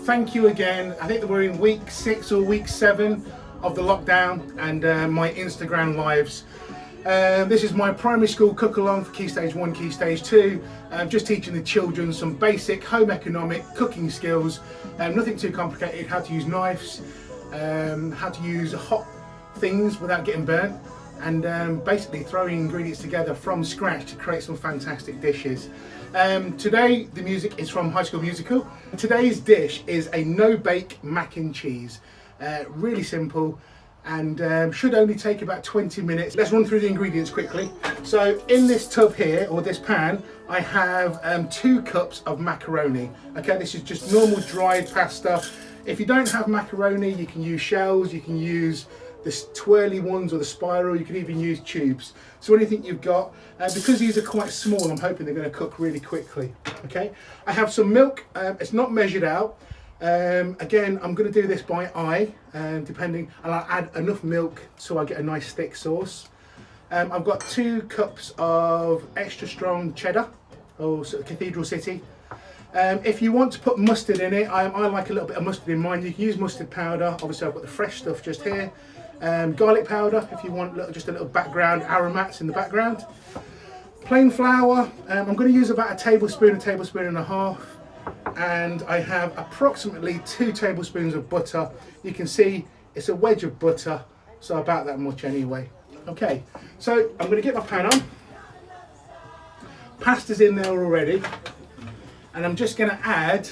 thank you again. I think that we're in week 6 or week 7 of the lockdown and my Instagram lives. This is my primary school cook along for Key Stage 1, Key Stage 2. Just teaching the children some basic home economic cooking skills. Nothing too complicated, how to use knives, how to use hot things without getting burnt, and basically throwing ingredients together from scratch to create some fantastic dishes. Today the music is from High School Musical. Today's dish is a no-bake mac and cheese. Really simple and should only take about 20 minutes. Let's run through the ingredients quickly. So in this tub here, or this pan, I have 2 cups of macaroni. Okay, this is just normal dried pasta. If you don't have macaroni, you can use shells, you can use the twirly ones or the spiral, you can even use tubes. So anything you've got, because these are quite small, I'm hoping they're going to cook really quickly. Okay, I have some milk, it's not measured out. Again, I'm going to do this by eye, depending, and I'll add enough milk so I get a nice thick sauce. I've got 2 cups of extra strong cheddar, or Cathedral City. If you want to put mustard in it, I like a little bit of mustard in mine. You can use mustard powder. Obviously I've got the fresh stuff just here. Garlic powder if you want just a little background, aromats in the background. Plain flour, I'm going to use about a tablespoon and a half. And I have approximately 2 tablespoons of butter. You can see it's a wedge of butter, so about that much anyway. Okay, so I'm going to get my pan on. Pasta's in there already. And I'm just going to add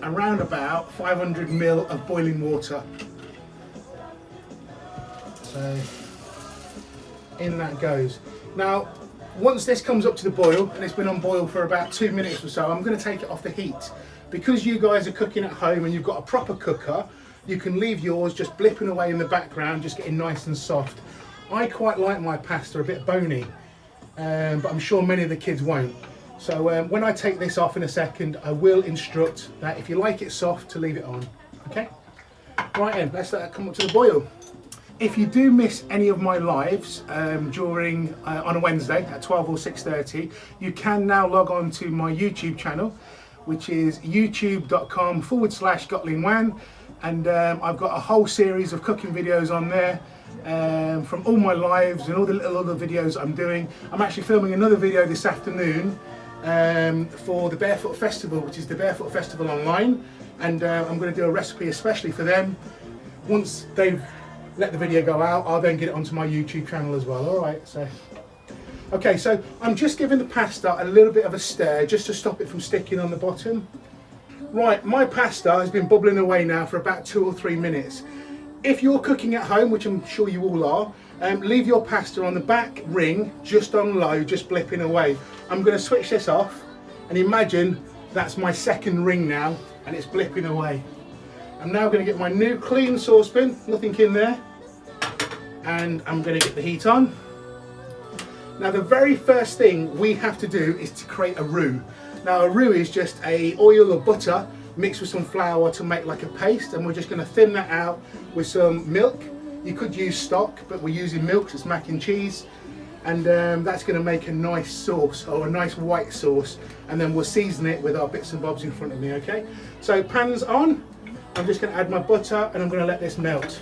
around about 500 ml of boiling water. So in that goes. Now, once this comes up to the boil, and it's been on boil for about 2 minutes or so, I'm going to take it off the heat. Because you guys are cooking at home and you've got a proper cooker, you can leave yours just blipping away in the background, just getting nice and soft. I quite like my pasta a bit bony, but I'm sure many of the kids won't. So when I take this off in a second, I will instruct that if you like it soft, to leave it on. Okay? Right then, let's let that come up to the boil. If you do miss any of my lives during on a Wednesday at 12 or 6:30, you can now log on to my YouTube channel, which is youtube.com/GottlinWan, and I've got a whole series of cooking videos on there from all my lives and all the little other videos I'm doing. I'm actually filming another video this afternoon for the Barefoot Festival, which is the Barefoot Festival online, and I'm going to do a recipe especially for them. Once they've let the video go out, I'll then get it onto my YouTube channel as well. All right, so okay, so I'm just giving the pasta a little bit of a stir just to stop it from sticking on the bottom. Right, my pasta has been bubbling away now for about 2 or 3 minutes. If you're cooking at home, which I'm sure you all are, leave your pasta on the back ring, just on low, just blipping away. I'm going to switch this off, and imagine that's my second ring now, and it's blipping away. I'm now going to get my new clean saucepan, nothing in there, and I'm going to get the heat on. Now the very first thing we have to do is to create a roux. Now a roux is just a oil or butter mixed with some flour to make like a paste, and we're just going to thin that out with some milk. You could use stock, but we're using milk, so it's mac and cheese, and that's going to make a nice sauce, or a nice white sauce, and then we'll season it with our bits and bobs in front of me. Okay, so pan's on. I'm just going to add my butter and I'm going to let this melt.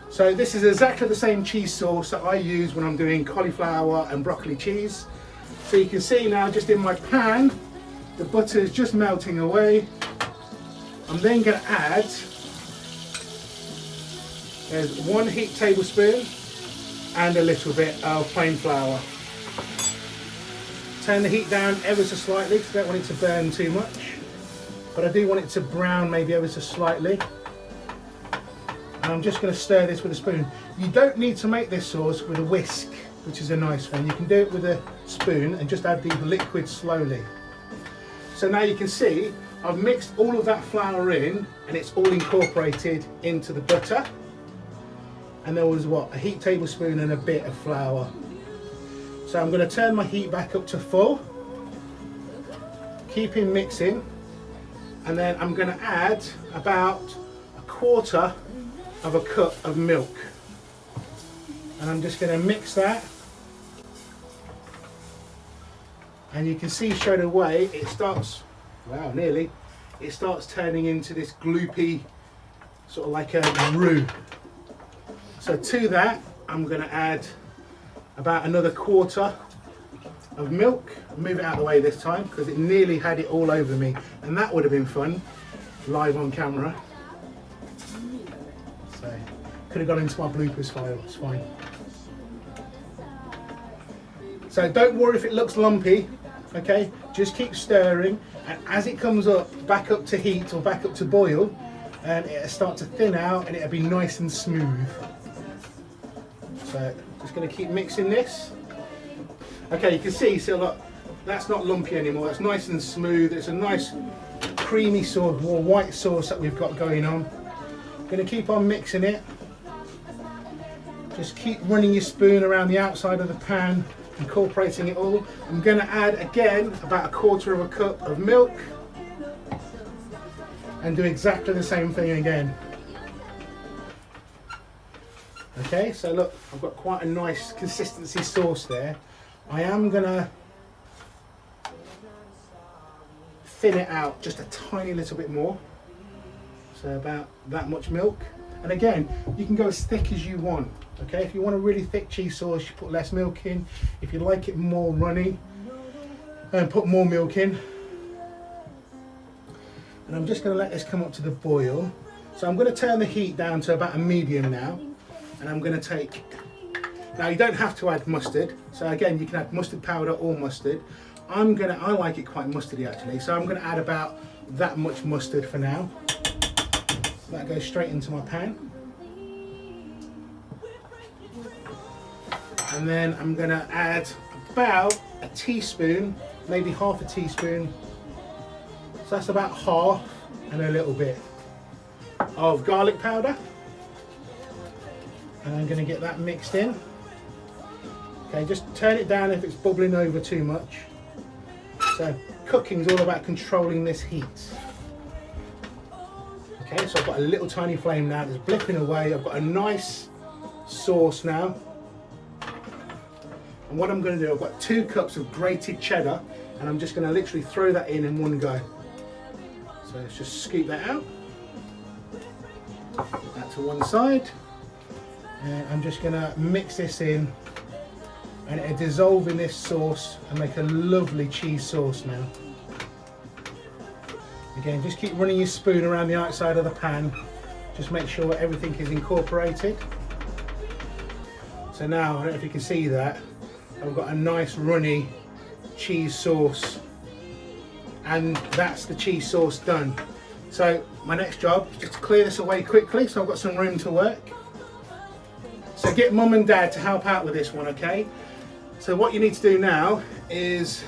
So this is exactly the same cheese sauce that I use when I'm doing cauliflower and broccoli cheese. So you can see now just in my pan, the butter is just melting away. I'm then going to add, there's 1 heaped tablespoon and a little bit of plain flour. Turn the heat down ever so slightly because I don't want it to burn too much. But I do want it to brown maybe ever so slightly. And I'm just going to stir this with a spoon. You don't need to make this sauce with a whisk, which is a nice one. You can do it with a spoon and just add the liquid slowly. So now you can see I've mixed all of that flour in, and it's all incorporated into the butter. And there was what, a heaped tablespoon and a bit of flour. So I'm going to turn my heat back up to full, keeping mixing. And then I'm going to add about 1/4 of a cup of milk, and I'm just going to mix that, and you can see straight away it starts, wow, nearly, it starts turning into this gloopy, sort of like a roux. So to that, I'm going to add about another quarter of milk. Move it out of the way this time because it nearly had it all over me, and that would have been fun live on camera. So could have gone into my bloopers file, it's fine. So don't worry if it looks lumpy, okay? Just keep stirring, and as it comes up, back up to heat or back up to boil, it'll start to thin out and it'll be nice and smooth. So just going to keep mixing this. Okay, you can see, so look, that's not lumpy anymore. It's nice and smooth. It's a nice creamy sauce, or white sauce that we've got going on. Going to keep on mixing it. Just keep running your spoon around the outside of the pan, incorporating it all. I'm going to add again about a quarter of a cup of milk and do exactly the same thing again. Okay, so look, I've got quite a nice consistency sauce there. I am going to thin it out just a tiny little bit more. So about that much milk. And again, you can go as thick as you want. Okay, if you want a really thick cheese sauce, you put less milk in. If you like it more runny, put more milk in. And I'm just going to let this come up to the boil. So I'm going to turn the heat down to about a medium now. And I'm going to take, now you don't have to add mustard. So again, you can add mustard powder or mustard. I like it quite mustardy actually. So I'm going to add about that much mustard for now. That goes straight into my pan. And then I'm going to add about a teaspoon, maybe half a teaspoon. So that's about half, and a little bit of garlic powder. And I'm going to get that mixed in. Okay, just turn it down if it's bubbling over too much. So cooking is all about controlling this heat. Okay, so I've got a little tiny flame now that's blipping away. I've got a nice sauce now. And what I'm going to do, I've got 2 cups of grated cheddar, and I'm just going to literally throw that in one go. So let's just scoop that out. Put that to one side. And I'm just going to mix this in, and it'll dissolve in this sauce and make a lovely cheese sauce now. Again, just keep running your spoon around the outside of the pan. Just make sure everything is incorporated. So now, I don't know if you can see that, I've got a nice runny cheese sauce, and that's the cheese sauce done. So my next job is just to clear this away quickly so I've got some room to work. So get mum and dad to help out with this one, okay? So what you need to do now is,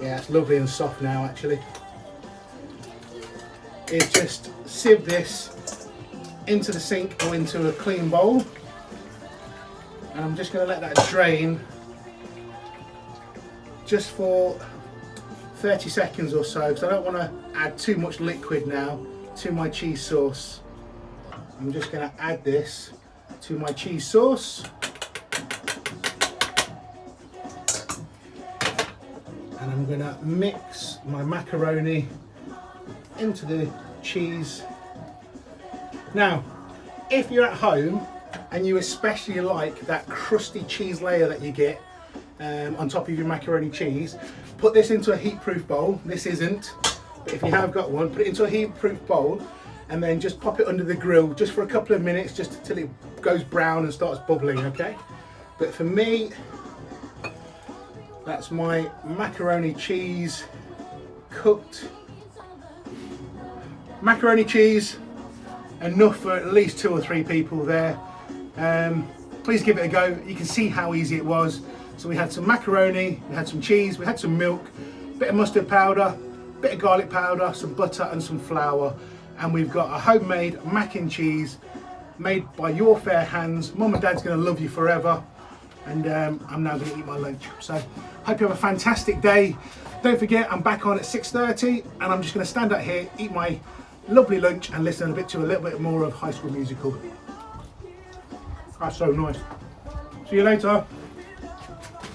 yeah, it's lovely and soft now actually, is just sieve this into the sink or into a clean bowl. And I'm just going to let that drain just for 30 seconds or so, because I don't want to add too much liquid now to my cheese sauce. I'm just going to add this to my cheese sauce. And I'm going to mix my macaroni into the cheese. Now, if you're at home and you especially like that crusty cheese layer that you get on top of your macaroni cheese, put this into a heat-proof bowl. This isn't, but if you have got one, put it into a heat-proof bowl and then just pop it under the grill just for a couple of minutes, just until it goes brown and starts bubbling, okay? But for me, that's my macaroni cheese cooked. Macaroni cheese, enough for at least 2 or 3 people there. Please give it a go. You can see how easy it was. So we had some macaroni, we had some cheese, we had some milk, a bit of mustard powder, a bit of garlic powder, some butter and some flour. And we've got a homemade mac and cheese made by your fair hands. Mum and Dad's going to love you forever. And I'm now going to eat my lunch. So hope you have a fantastic day. Don't forget, I'm back on at 6:30, and I'm just going to stand out here, eat my lovely lunch and listen a little bit more of High School Musical. That's so nice. See you later.